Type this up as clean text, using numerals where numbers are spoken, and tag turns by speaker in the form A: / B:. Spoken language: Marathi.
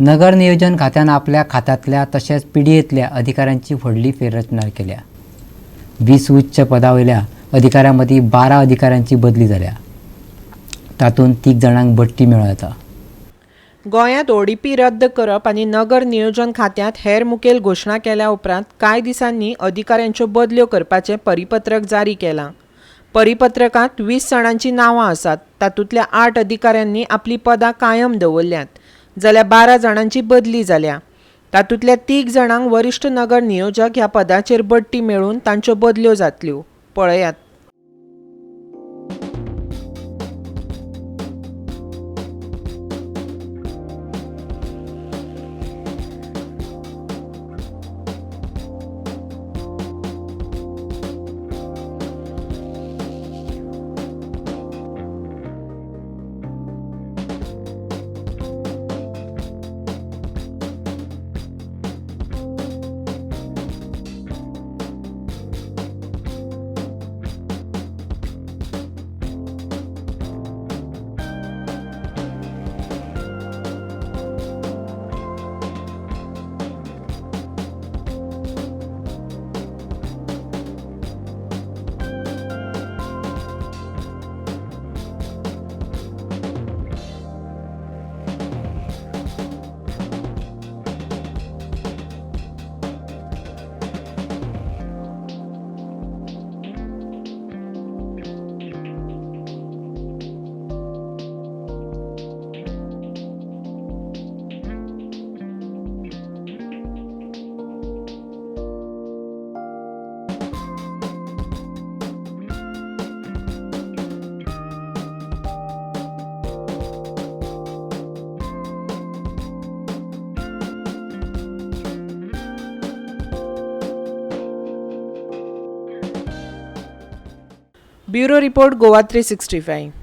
A: नगर नियोजन खात्यान आपल्या खात्यातल्या तसेच पीडीएतल्या अधिकाऱ्यांची व्हडली फेररचना केल्या। 20 उच्च पदावयल्या अधिकाऱ्यांमदी 12 अधिकाऱ्यांची बदली झाल्या। तातूंत 3 जाणांक बडटी मेळ्ळ्या।
B: गोंयांत ओडीपी रद्द करप आनी नगर नियोजन खात्यांत हेर मुखेल घोशणा केल्या उपरांत कांय दिसांनी अधिकाऱ्यांच्यो बदल्यो करपाचें परिपत्रक जारी केलां। परिपत्रकांत 20 जाणांची नांवां आसात। तातूंतल्या 8 अधिकाऱ्यांनी आपली पदां कायम दवरल्यांत, जाल्यार 12 जाणांची बदली जाल्या। तातूंतल्या 3 जाणांक वरिश्ठ नगर नियोजक ह्या पदाचेर बडटी मेळून तांच्यो बदल्यो जातल्यो। पळयात। Bureau report Goa 365।